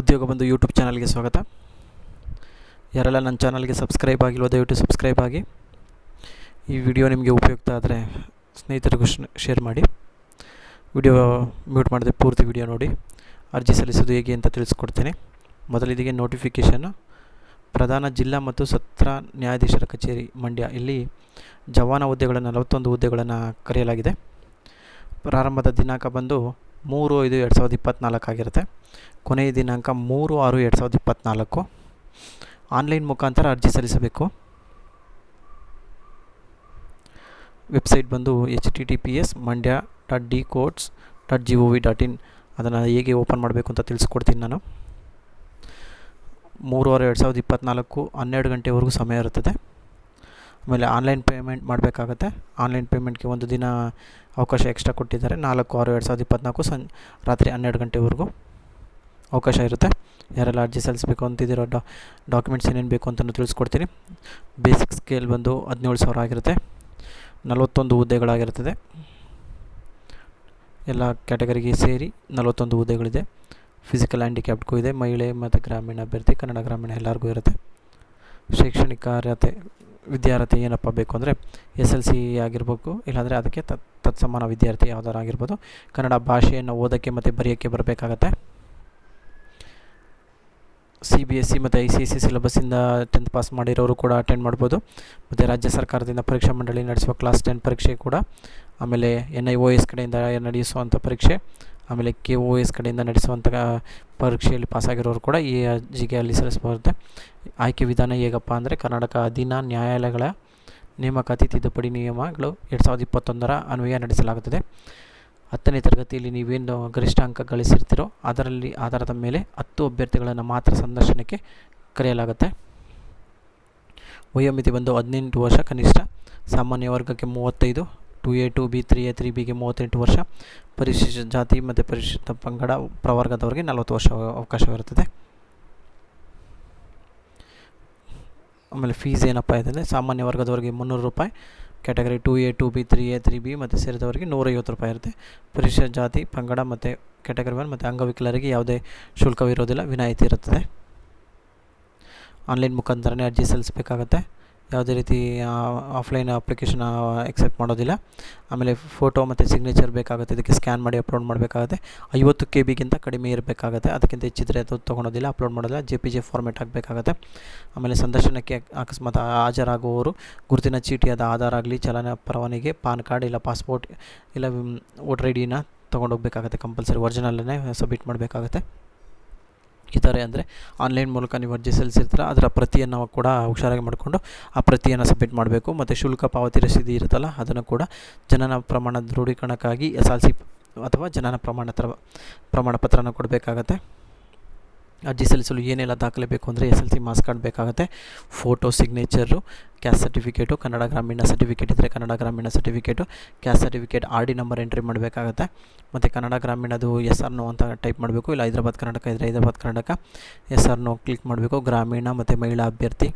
ಉದ್ಯೋಗ ಬಂಧು ಯೂಟ್ಯೂಬ್ ಚಾನಲ್ಗೆ ಸ್ವಾಗತ. ಯಾರೆಲ್ಲ ನನ್ನ ಚಾನಲ್ಗೆ ಸಬ್ಸ್ಕ್ರೈಬ್ ಆಗಿಲ್ವೋ ದಯವಿಟ್ಟು ಸಬ್ಸ್ಕ್ರೈಬ್ ಆಗಿ. ಈ ವಿಡಿಯೋ ನಿಮಗೆ ಉಪಯುಕ್ತ ಆದರೆ ಸ್ನೇಹಿತರಿಗೂ ಶೇರ್ ಮಾಡಿ. ವಿಡಿಯೋ ಮ್ಯೂಟ್ ಮಾಡಿದೆ ಪೂರ್ತಿ ವಿಡಿಯೋ ನೋಡಿ. ಅರ್ಜಿ ಸಲ್ಲಿಸೋದು ಹೇಗೆ ಅಂತ ತಿಳಿಸ್ಕೊಡ್ತೀನಿ. ಮೊದಲಿಗೆ ನೋಟಿಫಿಕೇಷನ್ನು. ಪ್ರಧಾನ ಜಿಲ್ಲಾ ಮತ್ತು ಸತ್ರ ನ್ಯಾಯಾಧೀಶರ ಕಚೇರಿ ಮಂಡ್ಯ, ಇಲ್ಲಿ ಜವಾನ ಹುದ್ದೆಗಳನ್ನು 41 ಹುದ್ದೆಗಳನ್ನು ಕರೆಯಲಾಗಿದೆ. ಪ್ರಾರಂಭದ ದಿನಾಂಕ ಬಂದು 3/5/2024 ಆಗಿರುತ್ತೆ. ಕೊನೆಯ ದಿನಾಂಕ 3/6/2024. ಆನ್ಲೈನ್ ಮುಖಾಂತರ ಅರ್ಜಿ ಸಲ್ಲಿಸಬೇಕು. ವೆಬ್ಸೈಟ್ ಬಂದು https://mandya.dcourts.gov.in. ಅದನ್ನು ಹೇಗೆ ಓಪನ್ ಮಾಡಬೇಕು ಅಂತ ತಿಳಿಸ್ಕೊಡ್ತೀನಿ ನಾನು. 3/6/2024 12 ಗಂಟೆವರೆಗೂ ಸಮಯ ಇರುತ್ತದೆ. ಆಮೇಲೆ ಆನ್ಲೈನ್ ಪೇಮೆಂಟ್ ಮಾಡಬೇಕಾಗತ್ತೆ. ಆನ್ಲೈನ್ ಪೇಮೆಂಟ್ಗೆ ಒಂದು ದಿನ ಅವಕಾಶ ಎಕ್ಸ್ಟ್ರಾ ಕೊಟ್ಟಿದ್ದಾರೆ. 4/6/2024 ರಾತ್ರಿ 12 ಗಂಟೆವರೆಗೂ ಅವಕಾಶ ಇರುತ್ತೆ. ಯಾರೆಲ್ಲ ಅರ್ಜಿ ಸಲ್ಲಿಸಬೇಕು ಅಂತಿದ್ದೀರೋ ಡಾಕ್ಯುಮೆಂಟ್ಸ್ ಏನೇನು ಬೇಕು ಅಂತಲೂ ತಿಳಿಸ್ಕೊಡ್ತೀನಿ. ಬೇಸಿಕ್ ಸ್ಕೇಲ್ ಬಂದು 17,000 ಆಗಿರುತ್ತೆ. 41 ಹುದ್ದೆಗಳಾಗಿರ್ತದೆ. ಎಲ್ಲ ಕ್ಯಾಟಗರಿಗೆ ಸೇರಿ 41 ಹುದ್ದೆಗಳಿದೆ. ಫಿಸಿಕಲ್ ಹ್ಯಾಂಡಿಕ್ಯಾಪ್ಗೂ ಇದೆ. ಮಹಿಳೆ ಮತ್ತು ಗ್ರಾಮೀಣ ಅಭ್ಯರ್ಥಿ, ಕನ್ನಡ ಗ್ರಾಮೀಣ ಎಲ್ಲರಿಗೂ ಇರುತ್ತೆ. ಶೈಕ್ಷಣಿಕ ಅರ್ಹತೆ ವಿದ್ಯಾರ್ಥಿ ಏನಪ್ಪ ಬೇಕು ಅಂದರೆ SLC ಆಗಿರ್ಬೇಕು, ಇಲ್ಲಾಂದರೆ ಅದಕ್ಕೆ ತತ್ಸಮಾನ ವಿದ್ಯಾರ್ಥಿ ಯಾವ್ದಾರು ಆಗಿರ್ಬೋದು. ಕನ್ನಡ ಭಾಷೆಯನ್ನು ಓದೋಕ್ಕೆ ಮತ್ತು ಬರೆಯೋಕ್ಕೆ ಬರಬೇಕಾಗತ್ತೆ. CBSE ಮತ್ತು ICSE ಸಿಲೆಬಸ್ಸಿಂದ 10th ಪಾಸ್ ಮಾಡಿರೋರು ಕೂಡ ಅಟೆಂಡ್ ಮಾಡ್ಬೋದು. ಮತ್ತು ರಾಜ್ಯ ಸರ್ಕಾರದಿಂದ ಪರೀಕ್ಷಾ ಮಂಡಳಿ ನಡೆಸುವ ಕ್ಲಾಸ್ 10 ಪರೀಕ್ಷೆ ಕೂಡ, ಆಮೇಲೆ NIOS ಕಡೆಯಿಂದ ನಡೆಸುವಂಥ ಪರೀಕ್ಷೆ, ಆಮೇಲೆ KOS ಕಡೆಯಿಂದ ನಡೆಸುವಂಥ ಪರೀಕ್ಷೆಯಲ್ಲಿ ಪಾಸಾಗಿರೋರು ಕೂಡ ಈ ಅರ್ಜಿಗೆ ಅಲ್ಲಿ ಸಲ್ಲಿಸಬಹುದು. ಆಯ್ಕೆ ವಿಧಾನ ಹೇಗಪ್ಪ ಅಂದರೆ ಕರ್ನಾಟಕ ಅಧೀನ ನ್ಯಾಯಾಲಯಗಳ ನೇಮಕಾತಿ ತಿದ್ದುಪಡಿ ನಿಯಮಗಳು 2021 ಅನ್ವಯ ನಡೆಸಲಾಗುತ್ತದೆ. 10ನೇ ತರಗತಿಯಲ್ಲಿ ನೀವೇನು ಗರಿಷ್ಠ ಅಂಕ ಗಳಿಸಿರ್ತೀರೋ ಅದರಲ್ಲಿ ಆಧಾರದ ಮೇಲೆ 10 ಅಭ್ಯರ್ಥಿಗಳನ್ನು ಮಾತ್ರ ಸಂದರ್ಶನಕ್ಕೆ ಕರೆಯಲಾಗುತ್ತೆ. ವಯೋಮಿತಿ ಬಂದು 18 ವರ್ಷ ಕನಿಷ್ಠ. ಸಾಮಾನ್ಯ ವರ್ಗಕ್ಕೆ 35, 2A 2B 3A 3Bಗೆ 38 ವರ್ಷ. ಪರಿಶಿಷ್ಟ ಜಾತಿ ಮತ್ತು ಪರಿಶಿಷ್ಟ ಪಂಗಡ ಪ್ರವರ್ಗದವರಿಗೆ 40 ವರ್ಷ ಅವಕಾಶವಿರುತ್ತದೆ. ಆಮೇಲೆ ಫೀಸ್ ಏನಪ್ಪ ಇದೆ, ಸಾಮಾನ್ಯ ವರ್ಗದವರಿಗೆ 300 ರೂಪಾಯಿ, category 2A 2B 3A 3B ಮತ್ತು ಸೇರಿದವರಿಗೆ 150 ರೂಪಾಯಿ ಇರುತ್ತೆ. ಪರಿಶಿಷ್ಟ ಜಾತಿ ಪಂಗಡ ಮತ್ತು ಕ್ಯಾಟಗರಿ 1 ಮತ್ತು ಅಂಗವಿಕಲರಿಗೆ ಯಾವುದೇ ಶುಲ್ಕವಿರೋದಿಲ್ಲ, ವಿನಾಯಿತಿ ಇರುತ್ತದೆ. ಆನ್ಲೈನ್ ಮುಖಾಂತರನೇ ಅರ್ಜಿ ಸಲ್ಲಿಸಬೇಕಾಗತ್ತೆ. ಯಾವುದೇ ರೀತಿ ಆಫ್ಲೈನ್ ಅಪ್ಲಿಕೇಶನ್ ಎಕ್ಸೆಪ್ಟ್ ಮಾಡೋದಿಲ್ಲ. ಆಮೇಲೆ ಫೋಟೋ ಮತ್ತು ಸಿಗ್ನೇಚರ್ ಬೇಕಾಗುತ್ತೆ. ಇದಕ್ಕೆ ಸ್ಕ್ಯಾನ್ ಮಾಡಿ ಅಪ್ಲೋಡ್ ಮಾಡಬೇಕಾಗುತ್ತೆ. 50 KB ಕಡಿಮೆ ಇರಬೇಕಾಗುತ್ತೆ. ಅದಕ್ಕಿಂತ ಹೆಚ್ಚಿದ್ರೆ ಅದು ತೊಗೊಳೋದಿಲ್ಲ, ಅಪ್ಲೋಡ್ ಮಾಡೋದಿಲ್ಲ. JPG ಫಾರ್ಮೇಟ್ ಆಗಬೇಕಾಗತ್ತೆ. ಆಮೇಲೆ ಸಂದರ್ಶನಕ್ಕೆ ಅಕಸ್ಮಾತ್ ಹಾಜರಾಗುವವರು ಗುರುತಿನ ಚೀಟಿಯಾದ ಆಧಾರ್ ಆಗಲಿ, ಚಲನ ಪರವಾನಗಿ, ಪಾನ್ ಕಾರ್ಡ್ ಇಲ್ಲ ಪಾಸ್ಪೋರ್ಟ್ ಇಲ್ಲ ವೋಟರ್ ID ತೊಗೊಂಡೋಗ್ಬೇಕಾಗತ್ತೆ. ಕಂಪಲ್ಸರಿ ಒರಿಜಿನಲ್ಲೇ ಸಬ್ಮಿಟ್ ಮಾಡಬೇಕಾಗತ್ತೆ. ಈ ಥರ ಅಂದರೆ ಆನ್ಲೈನ್ ಮೂಲಕ ನೀವು ಅರ್ಜಿ ಸಲ್ಲಿಸಿರ್ತೀರ, ಅದರ ಪ್ರತಿಯನ್ನು ಕೂಡ ಹುಷಾರಾಗಿ ಮಾಡಿಕೊಂಡು ಆ ಪ್ರತಿಯನ್ನು ಸಬ್ಮಿಟ್ ಮಾಡಬೇಕು. ಮತ್ತು ಶುಲ್ಕ ಪಾವತಿ ರಸೀದಿ ಇರುತ್ತಲ್ಲ ಅದನ್ನು ಕೂಡ ಜನನ ಪ್ರಮಾಣ ದೃಢೀಕರಣಕ್ಕಾಗಿ SLC ಅಥವಾ ಜನನ ಪ್ರಮಾಣ ಪತ್ರನ ಕೊಡಬೇಕಾಗತ್ತೆ. ಅರ್ಜಿ ಸಲ್ಲಿಸಲು ಏನೆಲ್ಲ ದಾಖಲೆ ಬೇಕು ಅಂದರೆ SLC ಮಾರ್ಕ್ಸ್ ಕಾರ್ಡ್ ಬೇಕಾಗುತ್ತೆ, photo, signature, caste certificate, Kannada ಗ್ರಾಮೀಣ ಸರ್ಟಿಫಿಕೇಟ್ ಇದ್ದರೆ ಕನ್ನಡ ಗ್ರಾಮೀಣ certificate, caste certificate, RD number entry ಮಾಡಬೇಕಾಗತ್ತೆ. ಮತ್ತು ಕನ್ನಡ ಗ್ರಾಮೀಣದು SR ನೋ ಅಂತ ಟೈಪ್ ಮಾಡಬೇಕು. ಇಲ್ಲ ಹೈದರಾಬಾದ್ ಕರ್ನಾಟಕ ಇದ್ದರೆ Hyderabad Karnataka SR no click ಮಾಡಬೇಕು. ಗ್ರಾಮೀಣ ಮತ್ತು ಮಹಿಳಾ ಅಭ್ಯರ್ಥಿ.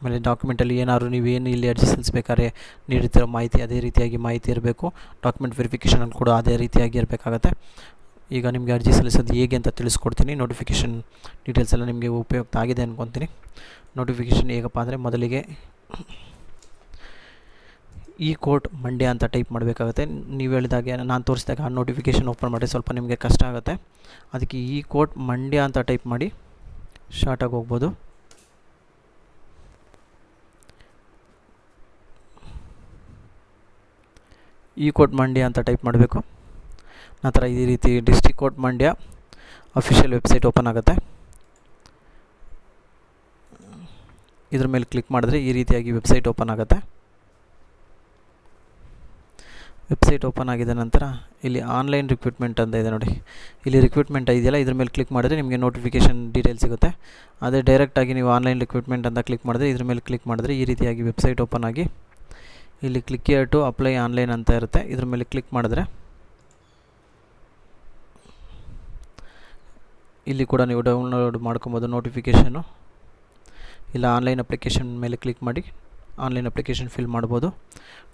ಆಮೇಲೆ ಡಾಕ್ಯುಮೆಂಟಲ್ಲಿ ಏನಾದ್ರು ನೀವೇನು ಇಲ್ಲಿ ಅರ್ಜಿ ಸಲ್ಲಿಸಬೇಕಾದ್ರೆ ನೀಡುತ್ತಿರೋ ಮಾಹಿತಿ ಅದೇ ರೀತಿಯಾಗಿ ಮಾಹಿತಿ ಇರಬೇಕು. ಡಾಕ್ಯುಮೆಂಟ್ ವೆರಿಫಿಕೇಷನಲ್ಲಿ ಕೂಡ ಅದೇ ರೀತಿಯಾಗಿ ಇರಬೇಕಾಗತ್ತೆ. ಈಗ ನಿಮಗೆ ಅರ್ಜಿ ಸಲ್ಲಿಸೋದು ಹೇಗೆ ಅಂತ ತಿಳಿಸ್ಕೊಡ್ತೀನಿ. ನೋಟಿಫಿಕೇಷನ್ ಡೀಟೇಲ್ಸ್ ಎಲ್ಲ ನಿಮಗೆ ಉಪಯುಕ್ತ ಆಗಿದೆ ಅಂದ್ಕೊತೀನಿ. ನೋಟಿಫಿಕೇಷನ್ ಹೇಗಪ್ಪ ಅಂದರೆ ಮೊದಲಿಗೆ ಕೋರ್ಟ್ ಮಂಡ್ಯ ಅಂತ ಟೈಪ್ ಮಾಡಬೇಕಾಗುತ್ತೆ. ನೀವು ಹೇಳಿದಾಗೆ ನಾನು ತೋರಿಸಿದಾಗ ಆ ನೋಟಿಫಿಕೇಷನ್ ಓಪನ್ ಮಾಡಿ ಸ್ವಲ್ಪ ನಿಮಗೆ ಕಷ್ಟ ಆಗುತ್ತೆ. ಅದಕ್ಕೆ ಕೋರ್ಟ್ ಮಂಡ್ಯ ಅಂತ ಟೈಪ್ ಮಾಡಿ ಶಾರ್ಟಾಗಿ ಹೋಗ್ಬೋದು. ಕೋರ್ಟ್ ಮಂಡ್ಯ ಅಂತ ಟೈಪ್ ಮಾಡಬೇಕು. ನಂತರ ಈ ರೀತಿ district court Mandya official website open ಆಗುತ್ತೆ. ಇದ್ರ ಮೇಲೆ ಕ್ಲಿಕ್ ಮಾಡಿದ್ರೆ ಈ ರೀತಿಯಾಗಿ ವೆಬ್ಸೈಟ್ ಓಪನ್ ಆಗುತ್ತೆ. ವೆಬ್ಸೈಟ್ ಓಪನ್ ಆಗಿದ ನಂತರ ಇಲ್ಲಿ ಆನ್ಲೈನ್ ರಿಕ್ರೂಟ್ಮೆಂಟ್ ಅಂತ ಇದೆ ನೋಡಿ. ಇಲ್ಲಿ ರಿಕ್ರೂಟ್ಮೆಂಟ್ ಇದೆಯಲ್ಲ, ಇದ್ರ ಮೇಲೆ ಕ್ಲಿಕ್ ಮಾಡಿದ್ರೆ ನಿಮಗೆ ನೋಟಿಫಿಕೇಷನ್ ಡೀಟೇಲ್ಸ್ ಸಿಗುತ್ತೆ. ಅದೇ ಡೈರೆಕ್ಟಾಗಿ ನೀವು ಆನ್ಲೈನ್ ರಿಕ್ರೂಟ್ಮೆಂಟ್ ಅಂತ ಕ್ಲಿಕ್ ಮಾಡಿದ್ರೆ ಇದ್ರ ಮೇಲೆ ಕ್ಲಿಕ್ ಮಾಡಿದ್ರೆ ಈ ರೀತಿಯಾಗಿ ವೆಬ್ಸೈಟ್ ಓಪನ್ ಆಗಿ ಇಲ್ಲಿ click here to apply online ಅಂತ ಇರುತ್ತೆ. ಇದ್ರ ಮೇಲೆ ಕ್ಲಿಕ್ ಮಾಡಿದ್ರೆ ಇಲ್ಲಿ ಕೂಡ ನೀವು ಡೌನ್ಲೋಡ್ ಮಾಡ್ಕೊಬೋದು ನೋಟಿಫಿಕೇಷನ್ನು. ಇಲ್ಲ ಆನ್ಲೈನ್ ಅಪ್ಲಿಕೇಶನ್ ಮೇಲೆ ಕ್ಲಿಕ್ ಮಾಡಿ ಆನ್ಲೈನ್ ಅಪ್ಲಿಕೇಶನ್ ಫಿಲ್ ಮಾಡ್ಬೋದು.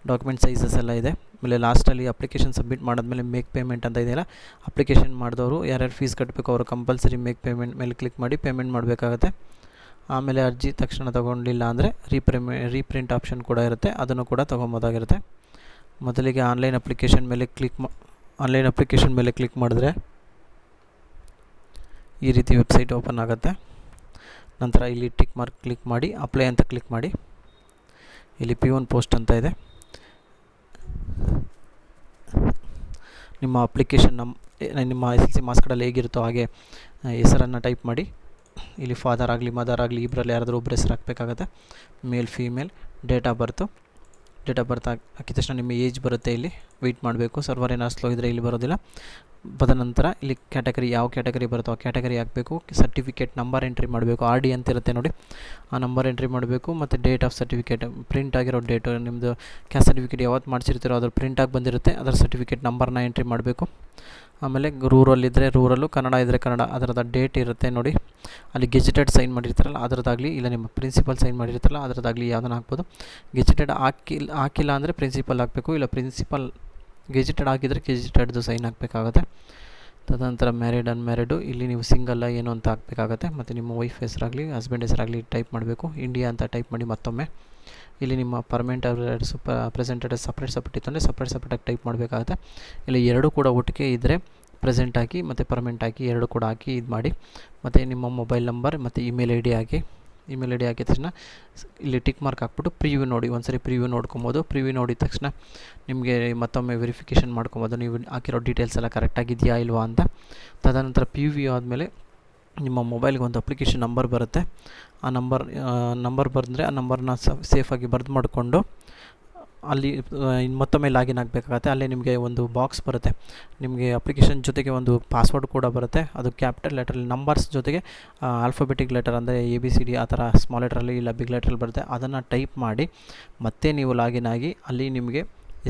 ಡಾಕ್ಯುಮೆಂಟ್ ಸೈಜಸ್ ಎಲ್ಲ ಇದೆ. ಆಮೇಲೆ ಲಾಸ್ಟಲ್ಲಿ ಅಪ್ಲಿಕೇಶನ್ ಸಬ್ಮಿಟ್ ಮಾಡಾದ್ಮೇಲೆ ಮೇಕ್ ಪೇಮೆಂಟ್ ಅಂತ ಇದೆಯಲ್ಲ, ಅಪ್ಲಿಕೇಶನ್ ಮಾಡಿದವರು ಯಾರ್ಯಾರು ಫೀಸ್ ಕಟ್ಟಬೇಕು ಅವರು ಕಂಪಲ್ಸರಿ ಮೇಕ್ ಪೇಮೆಂಟ್ ಮೇಲೆ ಕ್ಲಿಕ್ ಮಾಡಿ ಪೇಮೆಂಟ್ ಮಾಡಬೇಕಾಗತ್ತೆ. ಆಮೇಲೆ ಅರ್ಜಿ ತಕ್ಷಣ ತೊಗೊಂಡಿಲ್ಲ ಅಂದರೆ ರೀಪ್ರಿಂಟ್ ಆಪ್ಷನ್ ಕೂಡ ಇರುತ್ತೆ, ಅದನ್ನು ಕೂಡ ತೊಗೊಬೋದಾಗಿರುತ್ತೆ. ಮೊದಲಿಗೆ ಆನ್ಲೈನ್ ಅಪ್ಲಿಕೇಶನ್ ಮೇಲೆ ಕ್ಲಿಕ್ ಮಾಡಿದ್ರೆ ಈ ರೀತಿ ವೆಬ್ಸೈಟ್ ಓಪನ್ ಆಗುತ್ತೆ. ನಂತರ ಇಲ್ಲಿ ಟಿಕ್ ಮಾರ್ಕ್ ಕ್ಲಿಕ್ ಮಾಡಿ ಅಪ್ಲೈ ಅಂತ ಕ್ಲಿಕ್ ಮಾಡಿ. ಇಲ್ಲಿ P1 ಪೋಸ್ಟ್ ಅಂತ ಇದೆ. ನಿಮ್ಮ ಅಪ್ಲಿಕೇಶನ್ ನಿಮ್ಮ SSLC ಮಾರ್ಕ್ಸ್ ಕಾರ್ಡಲ್ಲಿ ಹೇಗಿರುತ್ತೋ ಹಾಗೆ ಹೆಸರನ್ನು ಟೈಪ್ ಮಾಡಿ. ಇಲ್ಲಿ ಫಾದರ್ ಆಗಲಿ ಮದರ್ ಆಗಲಿ ಇಬ್ಬರಲ್ಲಿ ಯಾರಾದರೂ ಒಬ್ಬರು ಹೆಸರು ಹಾಕಬೇಕಾಗತ್ತೆ. Male female, date of birth ಹಾಕಿದ ತಕ್ಷಣ ನಿಮ್ಮ ಏಜ್ ಬರುತ್ತೆ. ಇಲ್ಲಿ ವೆಯ್ಟ್ ಮಾಡಬೇಕು, ಸರ್ವರ್ ಏನಾದ್ರು ಸ್ಲೋ ಇದ್ದರೆ ಇಲ್ಲಿ ಬರೋದಿಲ್ಲ. ಬದ ನಂತರ ಇಲ್ಲಿ ಕ್ಯಾಟಗರಿ ಯಾವ ಕ್ಯಾಟಗರಿ ಬರುತ್ತೋ ಆ ಕ್ಯಾಟಗರಿ ಹಾಕಬೇಕು. ಸರ್ಟಿಫಿಕೇಟ್ ನಂಬರ್ ಎಂಟ್ರಿ ಮಾಡಬೇಕು, RD ಅಂತ ಇರುತ್ತೆ ನೋಡಿ, ಆ ನಂಬರ್ ಎಂಟ್ರಿ ಮಾಡಬೇಕು. ಮತ್ತು ಡೇಟ್ ಆಫ್ ಸರ್ಟಿಫಿಕೇಟ್ ಪ್ರಿಂಟ್ ಆಗಿರೋ ಡೇಟು, ನಿಮ್ಮದು ಕ್ಯಾಸ್ಟ್ ಸರ್ಟಿಫಿಕೇಟ್ ಯಾವತ್ತು ಮಾಡಿಸಿರ್ತೀರೋ ಅದ್ರ ಪ್ರಿಂಟಾಗಿ ಬಂದಿರುತ್ತೆ, ಅದರ ಸರ್ಟಿಫಿಕೇಟ್ ನಂಬರ್ನ ಎಂಟ್ರಿ ಮಾಡಬೇಕು. ಆಮೇಲೆ ರೂರಲ್ ಇದ್ದರೆ ರೂರಲ್ಲು, ಕನ್ನಡ ಇದ್ದರೆ ಕನ್ನಡ, ಅದರದ ಡೇಟ್ ಇರುತ್ತೆ ನೋಡಿ. ಅಲ್ಲಿ ಗೆಜೆಟೆಡ್ ಸೈನ್ ಮಾಡಿರ್ತಾರಲ್ಲ ಅದರದ್ದಾಗಲಿ, ಇಲ್ಲ ನಿಮ್ಮ ಪ್ರಿನ್ಸಿಪಲ್ ಸೈನ್ ಮಾಡಿರ್ತಾರಲ್ಲ ಅದರದ್ದಾಗಲಿ ಯಾವುದನ್ನು ಹಾಕ್ಬೋದು. ಗೆಜೆಟೆಡ್ ಹಾಕಿಲ್ಲ ಅಂದರೆ ಪ್ರಿನ್ಸಿಪಲ್ ಹಾಕಬೇಕು, ಇಲ್ಲ ಪ್ರಿನ್ಸಿಪಲ್ ಗೆಜೆಟೆಡ್ ಆಗಿದ್ದರೆ ಗೆಜೆಟೆಡ್ದು ಸೈನ್ ಹಾಕಬೇಕಾಗುತ್ತೆ. ತದನಂತರ ಮ್ಯಾರಿಡ್ ಅನ್ಮ್ಯಾರಿಡು, ಇಲ್ಲಿ ನೀವು ಸಿಂಗಲ್ಲ ಏನು ಅಂತ ಹಾಕಬೇಕಾಗತ್ತೆ. ಮತ್ತು ನಿಮ್ಮ ವೈಫ್ ಹೆಸರಾಗಲಿ ಹಸ್ಬೆಂಡ್ ಹೆಸರಾಗಲಿ ಟೈಪ್ ಮಾಡಬೇಕು. ಇಂಡಿಯಾ ಅಂತ ಟೈಪ್ ಮಾಡಿ ಮತ್ತೊಮ್ಮೆ. ಇಲ್ಲಿ ನಿಮ್ಮ permanent address present address separate ಇತ್ತು ಅಂದರೆ ಸಪ್ರೇಟಾಗಿ ಟೈಪ್ ಮಾಡಬೇಕಾಗುತ್ತೆ. ಇಲ್ಲಿ ಎರಡೂ ಕೂಡ ಒಟ್ಟಿಗೆ ಇದ್ದರೆ ಪ್ರೆಸೆಂಟ್ ಹಾಕಿ ಮತ್ತು ಪರ್ಮನೆಂಟ್ ಹಾಕಿ ಎರಡು ಕೂಡ ಹಾಕಿ ಇದು ಮಾಡಿ. ಮತ್ತು ನಿಮ್ಮ ಮೊಬೈಲ್ ನಂಬರ್ ಮತ್ತು ಇಮೇಲ್ ಐ ಡಿ ಹಾಕಿದ ತಕ್ಷಣ ಇಲ್ಲಿ ಟಿಕ್ ಮಾರ್ಕ್ ಹಾಕ್ಬಿಟ್ಟು ಪ್ರಿವ್ಯೂ ನೋಡಿ. ಒಂದ್ಸರಿ ಪ್ರಿವ್ಯೂ ನೋಡ್ಕೊಬೋದು. ಪ್ರಿವ್ಯೂ ನೋಡಿದ ತಕ್ಷಣ ನಿಮಗೆ ಮತ್ತೊಮ್ಮೆ ವೆರಿಫಿಕೇಷನ್ ಮಾಡ್ಕೊಬೋದು, ನೀವು ಹಾಕಿರೋ ಡೀಟೇಲ್ಸ್ ಎಲ್ಲ ಕರೆಕ್ಟಾಗಿದೆಯಾ ಇಲ್ವಾ ಅಂತ. ತದನಂತರ ಪ್ರಿವ್ಯೂ ಆದಮೇಲೆ ನಿಮ್ಮ ಮೊಬೈಲ್ಗೆ ಒಂದು ಅಪ್ಲಿಕೇಶನ್ ನಂಬರ್ ಬರುತ್ತೆ. ಆ ನಂಬರ್ ಬರೆದ್ರೆ ಆ ನಂಬರ್ನ ಸೇಫಾಗಿ ಬರೆದು ಮಾಡಿಕೊಂಡು ಅಲ್ಲಿ ಮತ್ತೊಮ್ಮೆ ಲಾಗಿನ್ ಆಗಬೇಕಾಗತ್ತೆ. ಅಲ್ಲೇ ನಿಮಗೆ ಒಂದು ಬಾಕ್ಸ್ ಬರುತ್ತೆ, ನಿಮಗೆ ಅಪ್ಲಿಕೇಶನ್ ಜೊತೆಗೆ ಒಂದು ಪಾಸ್ವರ್ಡ್ ಕೂಡ ಬರುತ್ತೆ. ಅದು ಕ್ಯಾಪಿಟಲ್ ಲೆಟ್ರಲ್ಲಿ ನಂಬರ್ಸ್ ಜೊತೆಗೆ ಆಲ್ಫಾಬೆಟಿಕ್ ಲೆಟರ್ ಅಂದರೆ ABCD ಆ ಥರ ಸ್ಮಾಲ್ ಲೆಟ್ರಲ್ಲಿ ಇಲ್ಲ ಬಿಗ್ ಲೆಟ್ರಲ್ಲಿ ಬರುತ್ತೆ. ಅದನ್ನು ಟೈಪ್ ಮಾಡಿ ಮತ್ತೆ ನೀವು ಲಾಗಿನ್ ಆಗಿ ಅಲ್ಲಿ ನಿಮಗೆ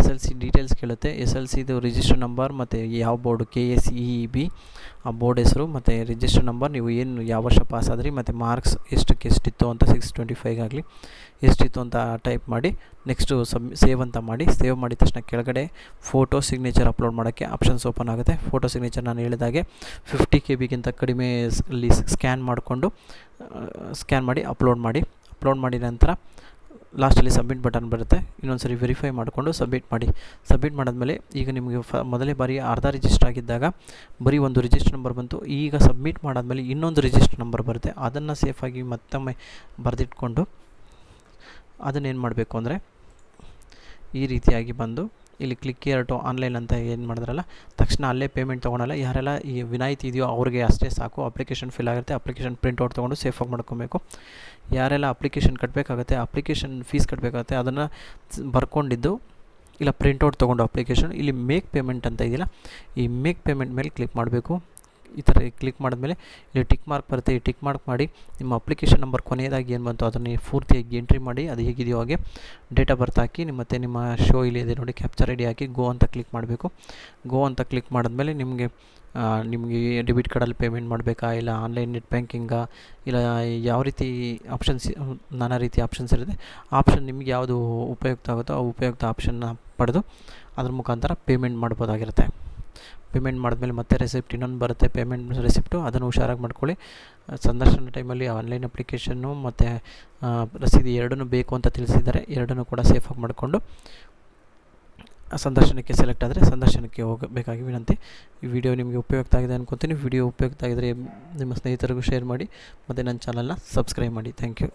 SLC ಡೀಟೇಲ್ಸ್ ಕೇಳುತ್ತೆ. SLCದು ರಿಜಿಸ್ಟರ್ ನಂಬರ್ ಮತ್ತು ಯಾವ ಬೋರ್ಡು KSEEB ಆ ಬೋರ್ಡ್ ಹೆಸರು ಮತ್ತು ರಿಜಿಸ್ಟರ್ ನಂಬರ್, ನೀವು ಏನು ಯಾವ ವರ್ಷ ಪಾಸ್ ಆದ್ರಿ ಮತ್ತು ಮಾರ್ಕ್ಸ್ ಎಷ್ಟಿತ್ತು ಅಂತ 625 ಆಗಲಿ ಎಷ್ಟಿತ್ತು ಅಂತ ಟೈಪ್ ಮಾಡಿ ನೆಕ್ಸ್ಟು ಸೇವ್ ಅಂತ ಮಾಡಿ. ಸೇವ್ ಮಾಡಿದ ತಕ್ಷಣ ಕೆಳಗಡೆ ಫೋಟೋ ಸಿಗ್ನೇಚರ್ ಅಪ್ಲೋಡ್ ಮಾಡೋಕ್ಕೆ ಆಪ್ಷನ್ಸ್ ಓಪನ್ ಆಗುತ್ತೆ. ಫೋಟೋ ಸಿಗ್ನೇಚರ್ ನಾನು ಹೇಳಿದಾಗೆ 50 KB ಕಡಿಮೆ ಅಲ್ಲಿ ಸ್ಕ್ಯಾನ್ ಮಾಡಿ ಅಪ್ಲೋಡ್ ಮಾಡಿ ನಂತರ ಲಾಸ್ಟಲ್ಲಿ ಸಬ್ಮಿಟ್ ಬಟನ್ ಬರುತ್ತೆ. ಇನ್ನೊಂದು ಸರಿ ವೆರಿಫೈ ಮಾಡಿಕೊಂಡು ಸಬ್ಮಿಟ್ ಮಾಡಿದ್ಮೇಲೆ ಈಗ ನಿಮಗೆ ಮೊದಲೇ ಬಾರಿ ಅರ್ಧ ರಿಜಿಸ್ಟರ್ ಆಗಿದ್ದಾಗ ಬರೀ ಒಂದು ರಿಜಿಸ್ಟರ್ ನಂಬರ್ ಬಂತು. ಈಗ ಸಬ್ಮಿಟ್ ಮಾಡಾದ್ಮೇಲೆ ಇನ್ನೊಂದು ರಿಜಿಸ್ಟರ್ ನಂಬರ್ ಬರುತ್ತೆ. ಅದನ್ನು ಸೇಫಾಗಿ ಮತ್ತೊಮ್ಮೆ ಬರೆದಿಟ್ಕೊಂಡು ಅದನ್ನೇನು ಮಾಡಬೇಕು ಅಂದರೆ ಈ ರೀತಿಯಾಗಿ ಬಂದು ಇಲ್ಲಿ ಕ್ಲಿಕ್ ಹಿಯರ್ ಟು ಆನ್ಲೈನ್ ಅಂತ ಏನು ಮಾಡಿದ್ರಲ್ಲ ತಕ್ಷಣ ಅಲ್ಲೇ ಪೇಮೆಂಟ್ ತೊಗೊಳಲ್ಲ. ಯಾರೆಲ್ಲ ಈ ವಿನಾಯಿತಿ ಇದೆಯೋ ಅವ್ರಿಗೆ ಅಷ್ಟೇ ಸಾಕು. ಅಪ್ಲಿಕೇಶನ್ ಫಿಲ್ ಆಗುತ್ತೆ, ಅಪ್ಲಿಕೇಶನ್ ಪ್ರಿಂಟ್ಔಟ್ ತೊಗೊಂಡು ಸೇಫಾಗಿ ಮಾಡ್ಕೊಬೇಕು. ಯಾರೆಲ್ಲ ಅಪ್ಲಿಕೇಶನ್ ಕಟ್ಟಬೇಕಾಗುತ್ತೆ, ಅಪ್ಲಿಕೇಶನ್ ಫೀಸ್ ಕಟ್ಟಬೇಕಾಗುತ್ತೆ ಅದನ್ನು ಬರ್ಕೊಂಡಿದ್ದು ಇಲ್ಲ ಪ್ರಿಂಟ್ಔಟ್ ತೊಗೊಂಡು ಅಪ್ಲಿಕೇಶನ್ ಇಲ್ಲಿ ಮೇಕ್ ಪೇಮೆಂಟ್ ಅಂತ ಇದೆಯಲ್ಲ ಈ ಮೇಕ್ ಪೇಮೆಂಟ್ ಮೇಲೆ ಕ್ಲಿಕ್ ಮಾಡಬೇಕು. ಈ ಥರ ಕ್ಲಿಕ್ ಮಾಡಿದ್ಮೇಲೆ ಇಲ್ಲಿ ಟಿಕ್ ಮಾರ್ಕ್ ಬರುತ್ತೆ. ಈ ಟಿಕ್ ಮಾರ್ಕ್ ಮಾಡಿ ನಿಮ್ಮ ಅಪ್ಲಿಕೇಶನ್ ನಂಬರ್ ಕೊನೆಯದಾಗಿ ಏನು ಬಂತು ಅದನ್ನು ಪೂರ್ತಿಯಾಗಿ ಎಂಟ್ರಿ ಮಾಡಿ ಅದು ಹೇಗಿದೆಯೋ ಹಾಗೆ ಡೇಟ್ ಆಫ್ ಬರ್ತ್ ಹಾಕಿ ಮತ್ತು ನಿಮ್ಮ ಶೋ ಇಲ್ಲಿ ಇದೆ ನೋಡಿ ಕ್ಯಾಪ್ಚರ್ ID ಹಾಕಿ ಗೋ ಅಂತ ಕ್ಲಿಕ್ ಮಾಡಬೇಕು. ಗೋ ಅಂತ ಕ್ಲಿಕ್ ಮಾಡಿದ್ಮೇಲೆ ನಿಮಗೆ ಡೆಬಿಟ್ ಕಾರ್ಡಲ್ಲಿ ಪೇಮೆಂಟ್ ಮಾಡಬೇಕಾ ಇಲ್ಲ ಆನ್ಲೈನ್ ನೆಟ್ ಬ್ಯಾಂಕಿಂಗಾ ಇಲ್ಲ ಯಾವ ರೀತಿ ಆಪ್ಷನ್ಸ್ ನಾನಾ ರೀತಿ ಆಪ್ಷನ್ಸ್ ಇರುತ್ತೆ. ಆಪ್ಷನ್ ನಿಮಗೆ ಯಾವುದು ಉಪಯುಕ್ತ ಆಗುತ್ತೋ ಆ ಉಪಯುಕ್ತ ಆಪ್ಷನ್ನ ಪಡೆದು ಅದ್ರ ಮುಖಾಂತರ ಪೇಮೆಂಟ್ ಮಾಡ್ಬೋದಾಗಿರುತ್ತೆ. ಪೇಮೆಂಟ್ ಮಾಡಿದ್ಮೇಲೆ ಮತ್ತೆ ರೆಸಿಪ್ಟ್ ಇನ್ನೊಂದು ಬರುತ್ತೆ, ಪೇಮೆಂಟ್ ರೆಸಿಪ್ಟು, ಅದನ್ನು ಹುಷಾರಾಗಿ ಮಾಡ್ಕೊಳ್ಳಿ. ಸಂದರ್ಶನ ಟೈಮಲ್ಲಿ ಆನ್ಲೈನ್ ಅಪ್ಲಿಕೇಶನ್ನು ಮತ್ತು ರಸೀದಿ ಎರಡನ್ನೂ ಬೇಕು ಅಂತ ತಿಳಿಸಿದ್ದಾರೆ. ಎರಡನ್ನೂ ಕೂಡ ಸೇಫಾಗಿ ಮಾಡಿಕೊಂಡು ಸಂದರ್ಶನಕ್ಕೆ ಸೆಲೆಕ್ಟ್ ಆದರೆ ಸಂದರ್ಶನಕ್ಕೆ ಹೋಗಬೇಕಾಗಿ ವಿನಂತಿ. ಈ ವಿಡಿಯೋ ನಿಮಗೆ ಉಪಯುಕ್ತ ಆಗಿದೆ ಅನ್ಕೊತೀನಿ. ವಿಡಿಯೋ ಉಪಯುಕ್ತ ಆಗಿದ್ದರೆ ನಿಮ್ಮ ಸ್ನೇಹಿತರಿಗೂ ಶೇರ್ ಮಾಡಿ ಮತ್ತು ನನ್ನ ಚಾನಲ್ನ ಸಬ್ಸ್ಕ್ರೈಬ್ ಮಾಡಿ. Thank you.